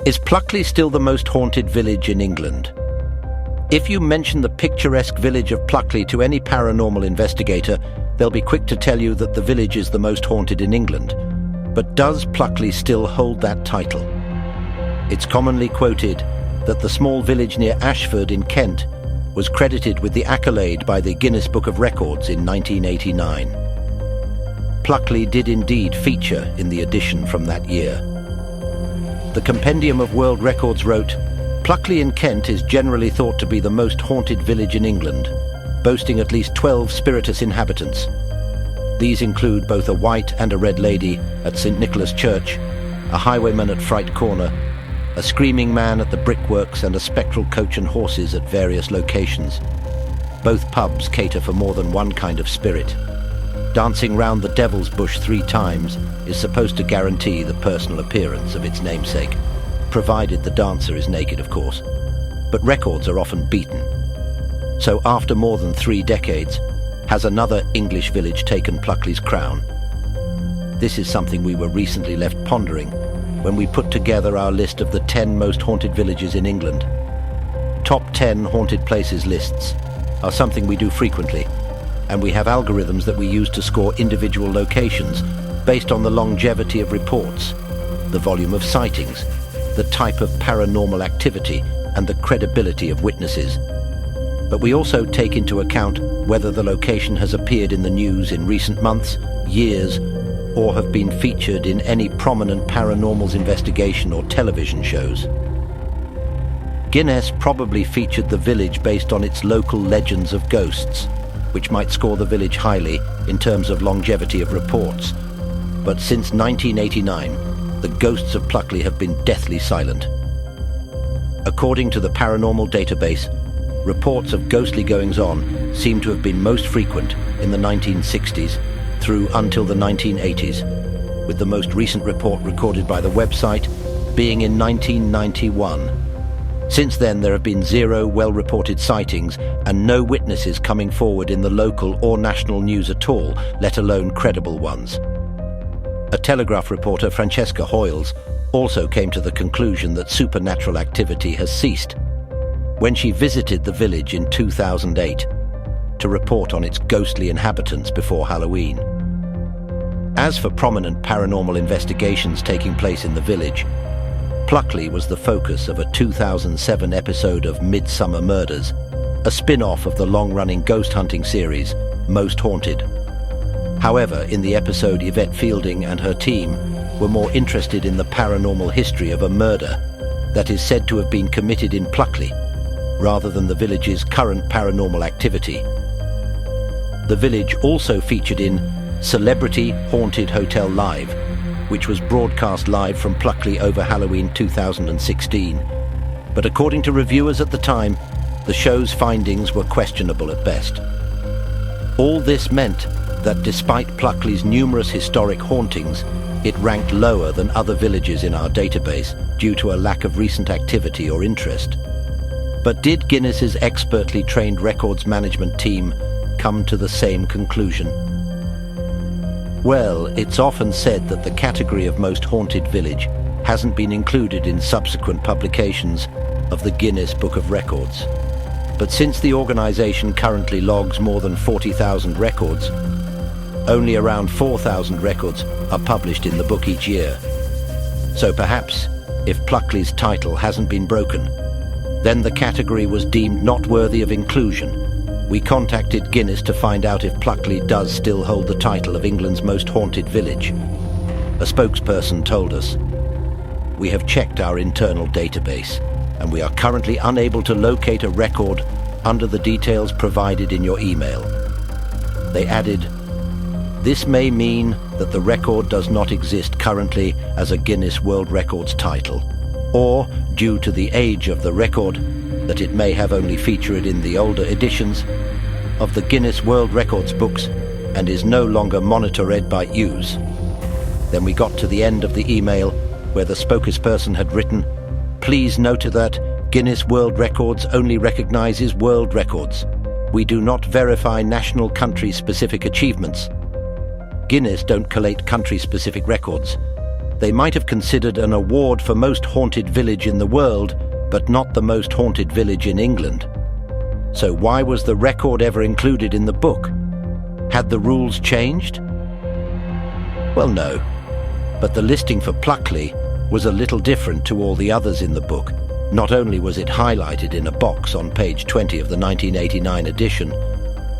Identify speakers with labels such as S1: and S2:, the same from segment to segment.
S1: Is Pluckley still the most haunted village in England? If you mention the picturesque village of Pluckley to any paranormal investigator, they'll be quick to tell you that the village is the most haunted in England. But does Pluckley still hold that title? It's commonly quoted that the small village near Ashford in Kent was credited with the accolade by the Guinness Book of Records in 1989. Pluckley did indeed feature in the edition from that year. The Compendium of World Records wrote, "Pluckley in Kent is generally thought to be the most haunted village in England, boasting at least 12 spiritus inhabitants. These include both a white and a red lady at St. Nicholas Church, a highwayman at Fright Corner, a screaming man at the brickworks, and a spectral coach and horses at various locations. Both pubs cater for more than one kind of spirit. Dancing round the Devil's Bush 3 times is supposed to guarantee the personal appearance of its namesake, provided the dancer is naked, of course. But records are often beaten. So after more than 3 decades, has another English village taken Pluckley's crown? This is something we were recently left pondering when we put together our list of the 10 most haunted villages in England. Top 10 haunted places lists are something we do frequently, and we have algorithms that we use to score individual locations based on the longevity of reports, the volume of sightings, the type of paranormal activity, and the credibility of witnesses. But we also take into account whether the location has appeared in the news in recent months, years, or have been featured in any prominent paranormal investigation or television shows. Guinness probably featured the village based on its local legends of ghosts, which might score the village highly in terms of longevity of reports. But since 1989, the ghosts of Pluckley have been deathly silent. According to the paranormal database, reports of ghostly goings-on seem to have been most frequent in the 1960s through until the 1980s, with the most recent report recorded by the website being in 1991. Since then, there have been 0 well-reported sightings and no witnesses coming forward in the local or national news at all, let alone credible ones. A Telegraph reporter, Francesca Hoyles, also came to the conclusion that supernatural activity has ceased when she visited the village in 2008 to report on its ghostly inhabitants before Halloween. As for prominent paranormal investigations taking place in the village, Pluckley was the focus of a 2007 episode of Midsummer Murders, a spin-off of the long-running ghost hunting series, Most Haunted. However, in the episode, Yvette Fielding and her team were more interested in the paranormal history of a murder that is said to have been committed in Pluckley, rather than the village's current paranormal activity. The village also featured in Celebrity Haunted Hotel Live, which was broadcast live from Pluckley over Halloween 2016. But according to reviewers at the time, the show's findings were questionable at best. All this meant that despite Pluckley's numerous historic hauntings, it ranked lower than other villages in our database due to a lack of recent activity or interest. But did Guinness's expertly trained records management team come to the same conclusion? Well, it's often said that the category of most haunted village hasn't been included in subsequent publications of the Guinness Book of Records. But since the organization currently logs more than 40,000 records, only around 4,000 records are published in the book each year. So perhaps, if Pluckley's title hasn't been broken, then the category was deemed not worthy of inclusion. We contacted Guinness to find out if Pluckley does still hold the title of England's most haunted village. A spokesperson told us, "We have checked our internal database, and we are currently unable to locate a record under the details provided in your email." They added, "This may mean that the record does not exist currently as a Guinness World Records title, or, due to the age of the record, that it may have only featured in the older editions of the Guinness World Records books and is no longer monitored by use." Then we got to the end of the email where the spokesperson had written, "Please note that Guinness World Records only recognizes world records. We do not verify national country-specific achievements. Guinness don't collate country-specific records. They might have considered an award for most haunted village in the world, but not the most haunted village in England. So why was the record ever included in the book? Had the rules changed? Well, no. But the listing for Pluckley was a little different to all the others in the book. Not only was it highlighted in a box on page 20 of the 1989 edition,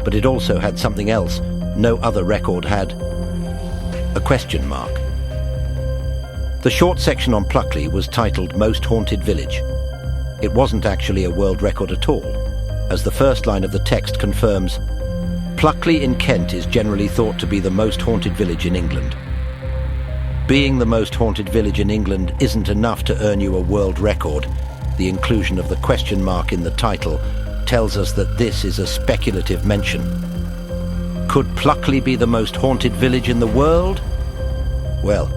S1: but it also had something else no other record had: a question mark. The short section on Pluckley was titled Most Haunted Village. It wasn't actually a world record at all, as the first line of the text confirms, Pluckley in Kent is generally thought to be the most haunted village in England. Being the most haunted village in England isn't enough to earn you a world record. The inclusion of the question mark in the title tells us that this is a speculative mention. Could Pluckley be the most haunted village in the world? Well,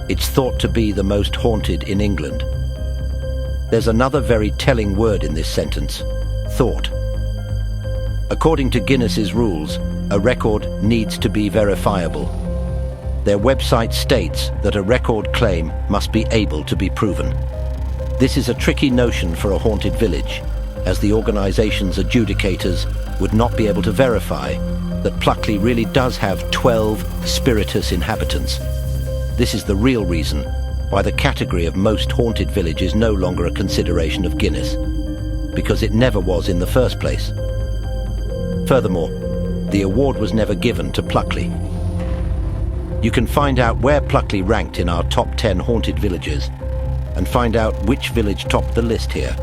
S1: it's thought to be the most haunted in England. There's another very telling word in this sentence: thought. According to Guinness's rules, a record needs to be verifiable. Their website states that a record claim must be able to be proven. This is a tricky notion for a haunted village, as the organization's adjudicators would not be able to verify that Pluckley really does have 12 spiritus inhabitants. This is the real reason why the category of most haunted village is no longer a consideration of Guinness, because it never was in the first place. Furthermore, the award was never given to Pluckley. You can find out where Pluckley ranked in our top 10 haunted villages, and find out which village topped the list here.